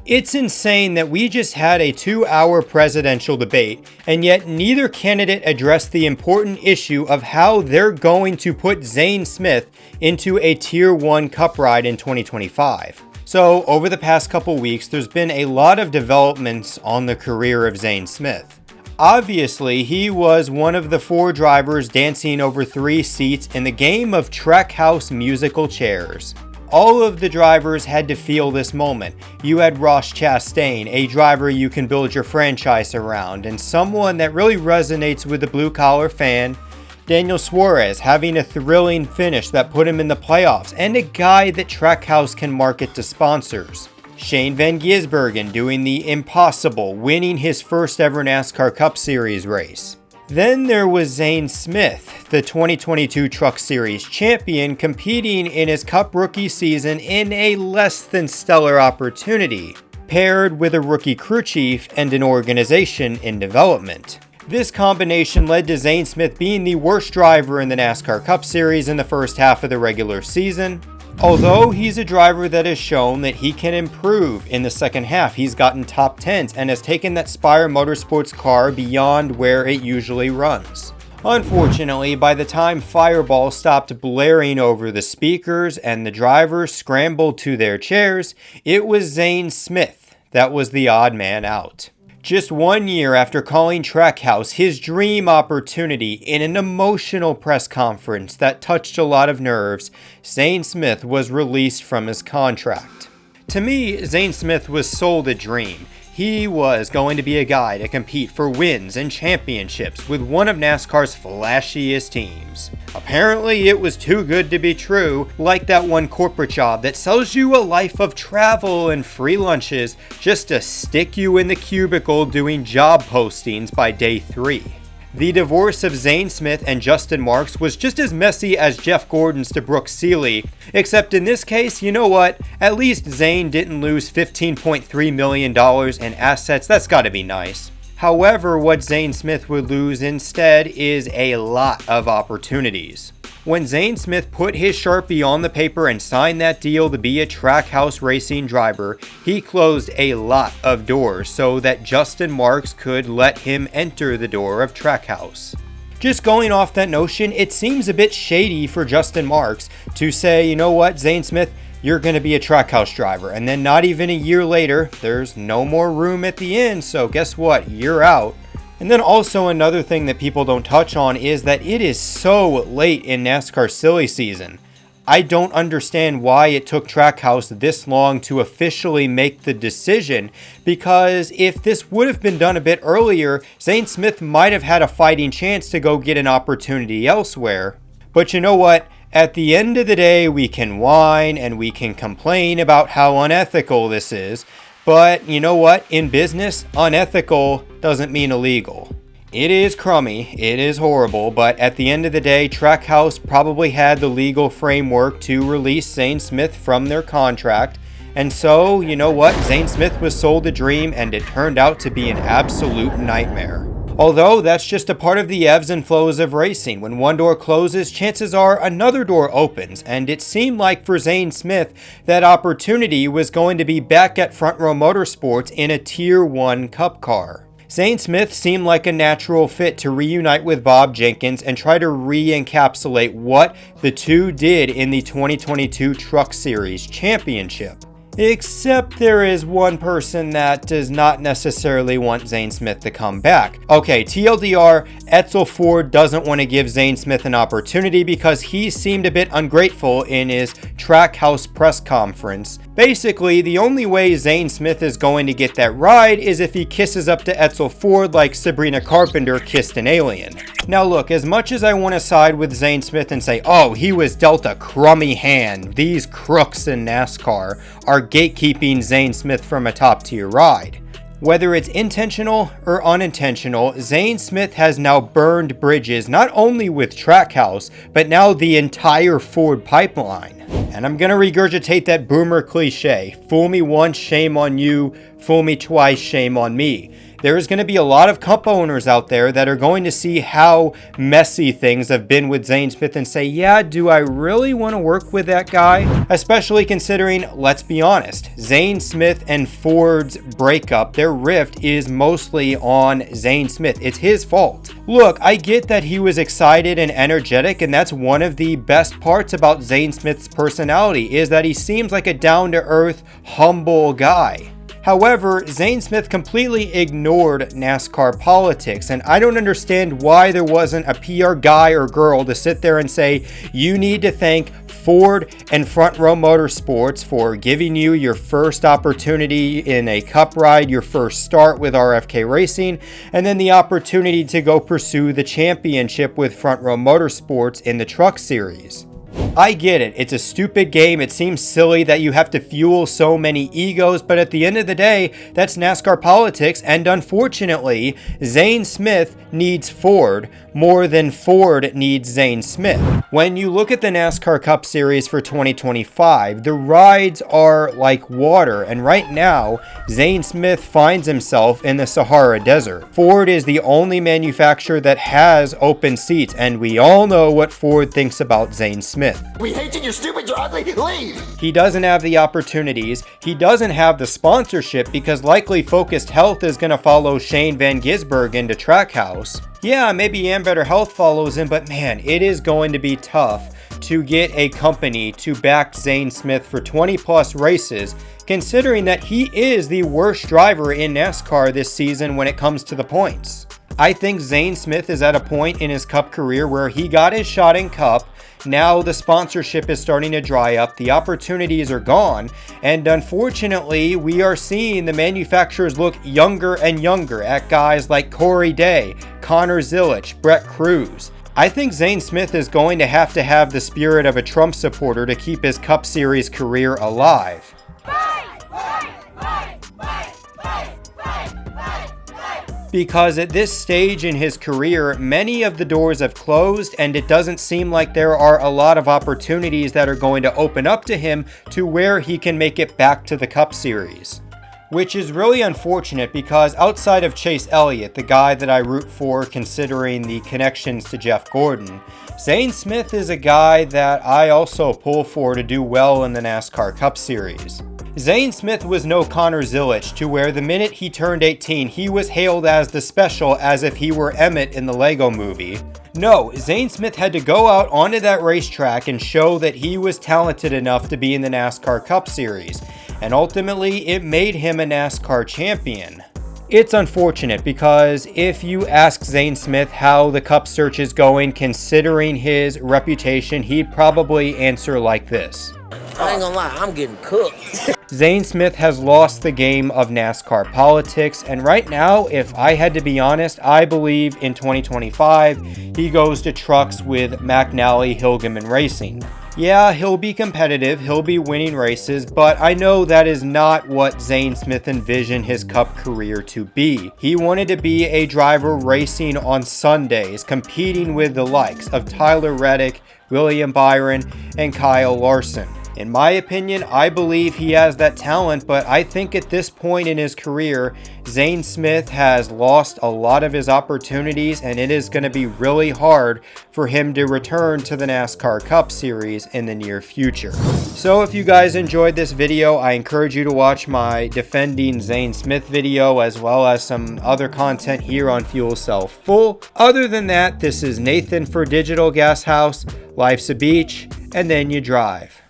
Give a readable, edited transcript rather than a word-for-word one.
It's insane that we just had a 2-hour presidential debate, and yet neither candidate addressed the important issue of how they're going to put Zane Smith into a Tier 1 Cup ride in 2025. So, over the past couple weeks, there's been a lot of developments on the career of Zane Smith. Obviously, he was one of the 4 drivers dancing over 3 seats in the game of Trackhouse musical chairs. All of the drivers had to feel this moment. You had Ross Chastain, a driver you can build your franchise around, and someone that really resonates with the blue-collar fan. Daniel Suarez having a thrilling finish that put him in the playoffs, and a guy that Trackhouse can market to sponsors. Shane Van Gisbergen doing the impossible, winning his first ever NASCAR Cup Series race. Then there was Zane Smith, the 2022 Truck Series champion, competing in his Cup rookie season in a less than stellar opportunity, paired with a rookie crew chief and an organization in development. This combination led to Zane Smith being the worst driver in the NASCAR Cup Series in the first half of the regular season. Although he's a driver that has shown that he can improve in the second half, he's gotten top 10s and has taken that Spire Motorsports car beyond where it usually runs. Unfortunately, by the time Fireball stopped blaring over the speakers and the drivers scrambled to their chairs, it was Zane Smith that was the odd man out. Just 1 year after calling Trackhouse his dream opportunity in an emotional press conference that touched a lot of nerves, Zane Smith was released from his contract. To me, Zane Smith was sold a dream. He was going to be a guy to compete for wins and championships with one of NASCAR's flashiest teams. Apparently, it was too good to be true, like that one corporate job that sells you a life of travel and free lunches just to stick you in the cubicle doing job postings by day 3. The divorce of Zane Smith and Justin Marks was just as messy as Jeff Gordon's to Brooke Seeley, except in this case, you know what? At least Zane didn't lose $15.3 million in assets. That's gotta be nice. However, what Zane Smith would lose instead is a lot of opportunities. When Zane Smith put his Sharpie on the paper and signed that deal to be a Trackhouse Racing driver, he closed a lot of doors so that Justin Marks could let him enter the door of Trackhouse. Just going off that notion, it seems a bit shady for Justin Marks to say, you know what, Zane Smith, you're going to be a Trackhouse driver, and then not even a year later, there's no more room at the inn, so guess what, you're out. And then also another thing that people don't touch on is that it is so late in NASCAR Silly season. I don't understand why it took Trackhouse this long to officially make the decision, because if this would have been done a bit earlier, Zane Smith might have had a fighting chance to go get an opportunity elsewhere. But you know what? At the end of the day, we can whine and we can complain about how unethical this is. But you know what? In business, unethical doesn't mean illegal. It is crummy, it is horrible, but at the end of the day, Trackhouse probably had the legal framework to release Zane Smith from their contract. And so, you know what? Zane Smith was sold a dream and it turned out to be an absolute nightmare. Although that's just a part of the ebbs and flows of racing. When one door closes, chances are another door opens, and it seemed like for Zane Smith that opportunity was going to be back at Front Row Motorsports in a Tier 1 Cup car. Zane Smith seemed like a natural fit to reunite with Bob Jenkins and try to re-encapsulate what the two did in the 2022 Truck Series Championship. Except there is one person that does not necessarily want Zane Smith to come back. Okay, TLDR, Edsel Ford doesn't want to give Zane Smith an opportunity because he seemed a bit ungrateful in his Trackhouse press conference. Basically, the only way Zane Smith is going to get that ride is if he kisses up to Edsel Ford like Sabrina Carpenter kissed an alien. Now look, as much as I want to side with Zane Smith and say, oh, he was dealt a crummy hand, these crooks in NASCAR are gatekeeping Zane Smith from a top tier ride. Whether it's intentional or unintentional, Zane Smith has now burned bridges not only with Trackhouse, but now the entire Ford pipeline. And I'm gonna regurgitate that boomer cliche, fool me once, shame on you, fool me twice, shame on me. There is going to be a lot of Cup owners out there that are going to see how messy things have been with Zane Smith and say, yeah, do I really want to work with that guy? Especially considering, let's be honest, Zane Smith and Ford's breakup, their rift is mostly on Zane Smith. It's his fault. Look, I get that he was excited and energetic, and that's one of the best parts about Zane Smith's personality, is that he seems like a down-to-earth, humble guy. However, Zane Smith completely ignored NASCAR politics, and I don't understand why there wasn't a PR guy or girl to sit there and say, you need to thank Ford and Front Row Motorsports for giving you your first opportunity in a Cup ride, your first start with RFK Racing, and then the opportunity to go pursue the championship with Front Row Motorsports in the Truck Series. I get it, it's a stupid game, it seems silly that you have to fuel so many egos, but at the end of the day, that's NASCAR politics, and unfortunately, Zane Smith needs Ford more than Ford needs Zane Smith. When you look at the NASCAR Cup Series for 2025, the rides are like water, and right now, Zane Smith finds himself in the Sahara Desert. Ford is the only manufacturer that has open seats, and we all know what Ford thinks about Zane Smith. We hate you, you're stupid, you're ugly, leave! He doesn't have the opportunities, he doesn't have the sponsorship because likely Focused Health is going to follow Shane Van Gisbergen to Trackhouse. Yeah, maybe Ambetter Health follows him, but man, it is going to be tough to get a company to back Zane Smith for 20 plus races, considering that he is the worst driver in NASCAR this season when it comes to the points. I think Zane Smith is at a point in his Cup career where he got his shot in Cup. Now the sponsorship is starting to dry up, the opportunities are gone, and unfortunately we are seeing the manufacturers look younger and younger at guys like Corey Day, Connor Zilisch, Brett Cruz. I think Zane Smith is going to have the spirit of a Trump supporter to keep his Cup Series career alive. Because at this stage in his career, many of the doors have closed and it doesn't seem like there are a lot of opportunities that are going to open up to him to where he can make it back to the Cup Series. Which is really unfortunate because outside of Chase Elliott, the guy that I root for considering the connections to Jeff Gordon, Zane Smith is a guy that I also pull for to do well in the NASCAR Cup Series. Zane Smith was no Connor Zilisch, to where the minute he turned 18, he was hailed as the special as if he were Emmett in the Lego movie. No, Zane Smith had to go out onto that racetrack and show that he was talented enough to be in the NASCAR Cup Series, and ultimately it made him a NASCAR champion. It's unfortunate because if you ask Zane Smith how the Cup search is going, considering his reputation, he'd probably answer like this. I ain't gonna lie, I'm getting cooked. Zane Smith has lost the game of NASCAR politics, and right now, if I had to be honest, I believe in 2025, he goes to trucks with McNally Hilgeman Racing. Yeah, he'll be competitive, he'll be winning races, but I know that is not what Zane Smith envisioned his Cup career to be. He wanted to be a driver racing on Sundays, competing with the likes of Tyler Reddick, William Byron, and Kyle Larson. In my opinion, I believe he has that talent, but I think at this point in his career, Zane Smith has lost a lot of his opportunities, and it is going to be really hard for him to return to the NASCAR Cup Series in the near future. So if you guys enjoyed this video, I encourage you to watch my defending Zane Smith video, as well as some other content here on Fuel Cell Full. Other than that, this is Nathan for Digital Gas House. Life's a beach, and then you drive.